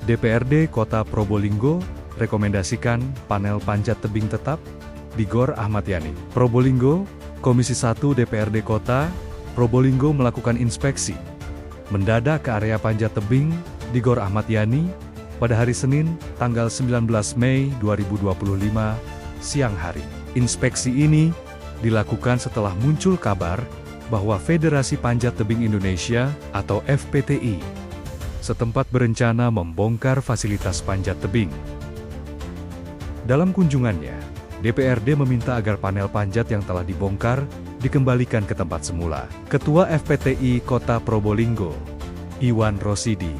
DPRD Kota Probolinggo rekomendasikan panel panjat tebing tetap di Gor Ahmad Yani. Probolinggo, Komisi 1 DPRD Kota Probolinggo melakukan inspeksi mendadak ke area panjat tebing di Gor Ahmad Yani pada hari Senin, tanggal 19 Mei 2025, siang hari. Inspeksi ini dilakukan setelah muncul kabar bahwa Federasi Panjat Tebing Indonesia atau FPTI setempat berencana membongkar fasilitas panjat tebing. Dalam kunjungannya, DPRD meminta agar panel panjat yang telah dibongkar dikembalikan ke tempat semula. Ketua FPTI Kota Probolinggo, Iwan Rosidi,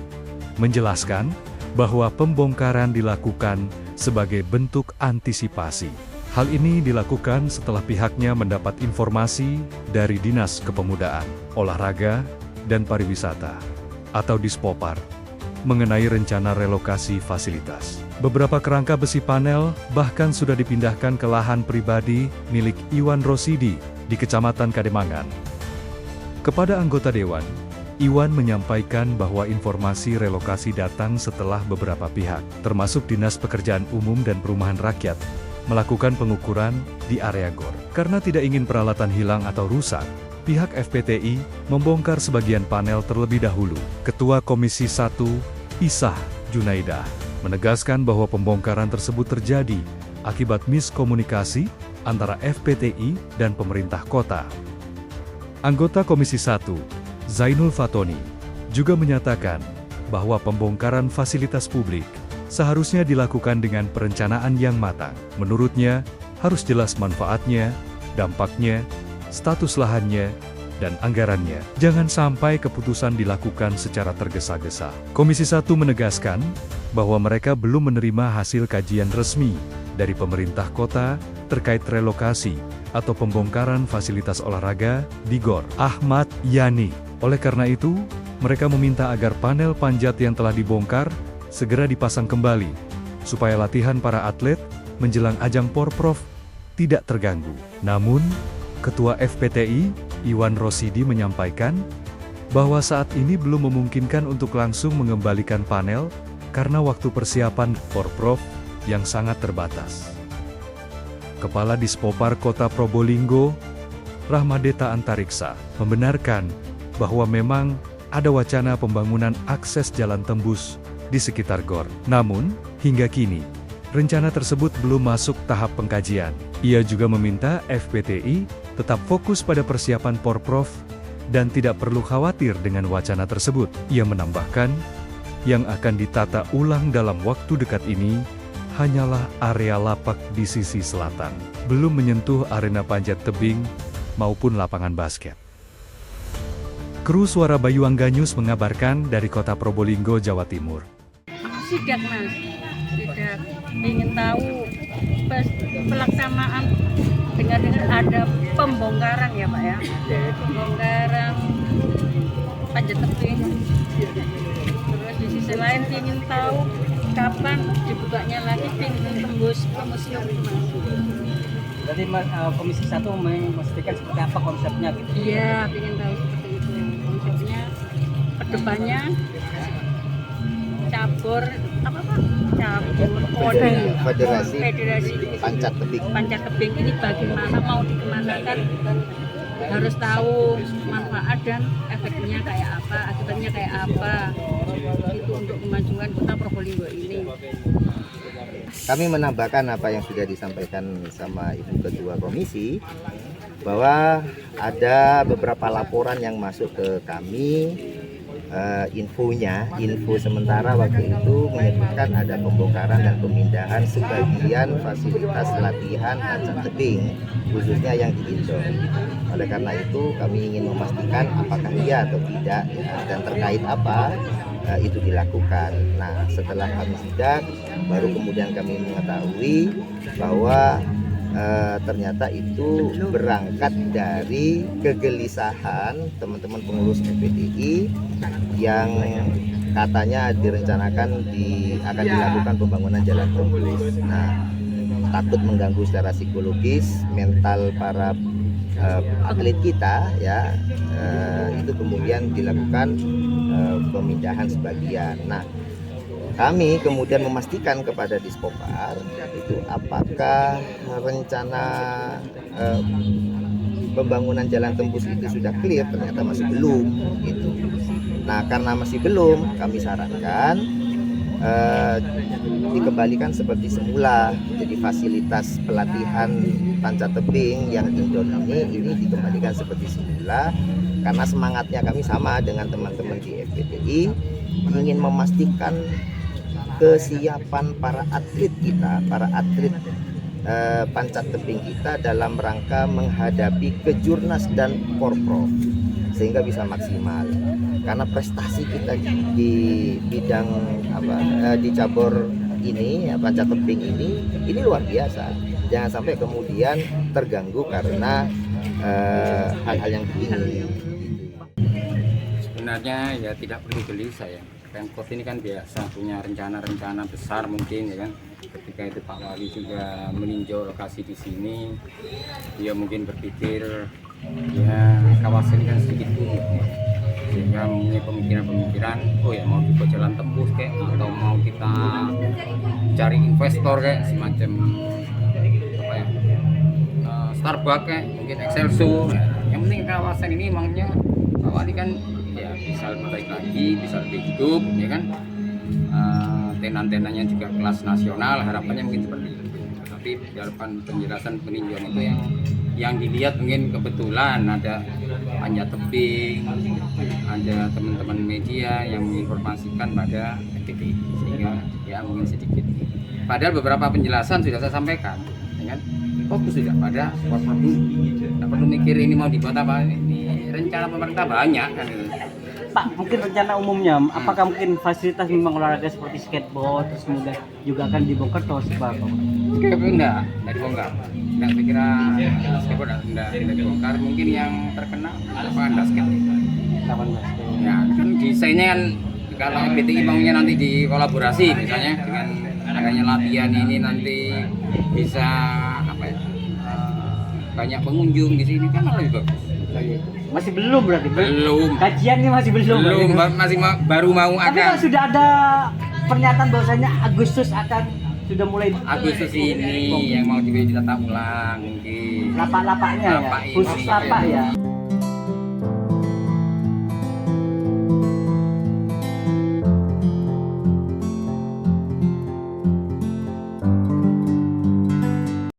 menjelaskan bahwa pembongkaran dilakukan sebagai bentuk antisipasi. Hal ini dilakukan setelah pihaknya mendapat informasi dari Dinas Kepemudaan, Olahraga, dan Pariwisata, atau Dispopar, mengenai rencana relokasi fasilitas. Beberapa kerangka besi panel bahkan sudah dipindahkan ke lahan pribadi milik Iwan Rosidi di Kecamatan Kademangan. Kepada anggota Dewan, Iwan menyampaikan bahwa informasi relokasi datang setelah beberapa pihak, termasuk Dinas Pekerjaan Umum dan Perumahan Rakyat, melakukan pengukuran di area GOR. Karena tidak ingin peralatan hilang atau rusak, pihak FPTI membongkar sebagian panel terlebih dahulu. Ketua Komisi 1, Isah Junaidah, menegaskan bahwa pembongkaran tersebut terjadi akibat miskomunikasi antara FPTI dan pemerintah kota. Anggota Komisi 1, Zainul Fatoni, juga menyatakan bahwa pembongkaran fasilitas publik seharusnya dilakukan dengan perencanaan yang matang. Menurutnya, harus jelas manfaatnya, dampaknya, status lahannya, dan anggarannya. Jangan sampai keputusan dilakukan secara tergesa-gesa. Komisi 1 menegaskan bahwa mereka belum menerima hasil kajian resmi dari pemerintah kota terkait relokasi atau pembongkaran fasilitas olahraga di Gor Ahmad Yani. Oleh karena itu, mereka meminta agar panel panjat yang telah dibongkar segera dipasang kembali, supaya latihan para atlet menjelang ajang Porprov tidak terganggu. Namun, Ketua FPTI, Iwan Rosidi menyampaikan bahwa saat ini belum memungkinkan untuk langsung mengembalikan panel karena waktu persiapan Porprov yang sangat terbatas. Kepala Dispopar Kota Probolinggo, Rahmadeta Antariksa, membenarkan bahwa memang ada wacana pembangunan akses jalan tembus di sekitar GOR. Namun, hingga kini, rencana tersebut belum masuk tahap pengkajian. Ia juga meminta FPTI tetap fokus pada persiapan Porprov dan tidak perlu khawatir dengan wacana tersebut. Ia menambahkan, yang akan ditata ulang dalam waktu dekat ini hanyalah area lapak di sisi selatan, belum menyentuh arena panjat tebing maupun lapangan basket. Kru Suara Bayu Angganyus mengabarkan dari Kota Probolinggo, Jawa Timur. Sidak mas, sidak ingin tahu pelaksanaan dengan ada pembongkaran ya pak ya, pembongkaran panjat tebing. Terus di sisi lain ingin tahu kapan dibukanya lagi pintu tembus ke museum itu mas. Jadi Komisi 1 memastikan seperti apa konsepnya gitu? Iya, ingin tahu seperti itu konsepnya. Kedepannya cabur apa pak? Cabur Federasi Panjat tebing ini bagaimana mau dikemanakan, harus tahu manfaat dan efeknya kayak apa, akibatnya kayak apa itu untuk kemajuan Kota Probolinggo ini. Kami menambahkan apa yang sudah disampaikan sama Ibu Ketua Komisi, bahwa ada beberapa laporan yang masuk ke kami. Info sementara waktu itu menyebutkan ada pembongkaran dan pemindahan sebagian fasilitas latihan panjat tebing, khususnya yang di indoor. Oleh karena itu kami ingin memastikan apakah iya atau tidak ya, dan terkait apa itu dilakukan. Nah, setelah kami sidak, baru kemudian kami mengetahui bahwa ternyata itu berangkat dari kegelisahan teman-teman pengurus FPTI yang katanya direncanakan akan dilakukan pembangunan jalan tembus. Nah, takut mengganggu secara psikologis, mental para atlet kita ya, itu kemudian dilakukan pemindahan sebagian. Nah, Kami kemudian memastikan kepada Dispopar itu apakah rencana pembangunan jalan tembus itu sudah clear, ternyata masih belum gitu. Nah, karena masih belum, kami sarankan dikembalikan seperti semula. Jadi fasilitas pelatihan panjat tebing yang indoor ini dikembalikan seperti semula, karena semangatnya kami sama dengan teman-teman di FPTI, ingin memastikan kesiapan para atlet kita, para atlet panjat tebing kita dalam rangka menghadapi kejurnas dan porprov sehingga bisa maksimal. Karena prestasi kita di bidang di cabur ini panjat tebing ini luar biasa. Jangan sampai kemudian terganggu karena hal-hal yang begini. Sebenarnya ya tidak perlu gelisah ya. Pemkot ini kan biasa punya rencana-rencana besar mungkin ya kan. Ketika itu Pak Wali juga meninjau lokasi di sini, dia mungkin berpikir ya kawasan ini kan sedikit unik ya. Sehingga mempunyai pemikiran-pemikiran, oh ya mau dibuat jalan tembus kayak, atau mau kita cari investor kayak semacam apa ya, Starbucks kayak, mungkin Excelsior. Yang penting kawasan ini emangnya Pak Wali kan ya bisa lebih baik lagi, bisa lebih hidup ya kan. Tenan-tenannya juga kelas nasional, harapannya mungkin seperti itu. Tapi dalam penjelasan peninjauan itu yang dilihat mungkin kebetulan ada panjat tebing, ada teman-teman media yang menginformasikan pada FPTI, sehingga ya mungkin sedikit. Padahal beberapa penjelasan sudah saya sampaikan, ya kan? Fokus sudah pada sport ini. Tidak perlu mikir ini mau dibuat apa, ini rencana pemerintah banyak kan. Pak, mungkin rencana umumnya, apakah mungkin fasilitas memang olahraga seperti skateboard, terus kemudian juga akan dibongkar atau seperti apa? Skateboard enggak dibongkar. Enggak, saya kira skateboard enggak dibongkar. Mungkin yang terkenal lapangan basket. Lapangan basket. Ya, kan desainnya kan kalau FPTI maunya nanti dikolaborasi misalnya dengan adanya latihan ini nanti bisa apa ya? Banyak pengunjung di sini kan lebih bagus. Masih belum berarti? Belum. Kajiannya masih belum. Masih baru mau Tapi ada. kan sudah ada pernyataan bahwasanya Agustus akan sudah mulai Agustus ini yang mau ditata ulang mungkin. lapak-lapaknya ya, Lapak ini, khusus lapak ya.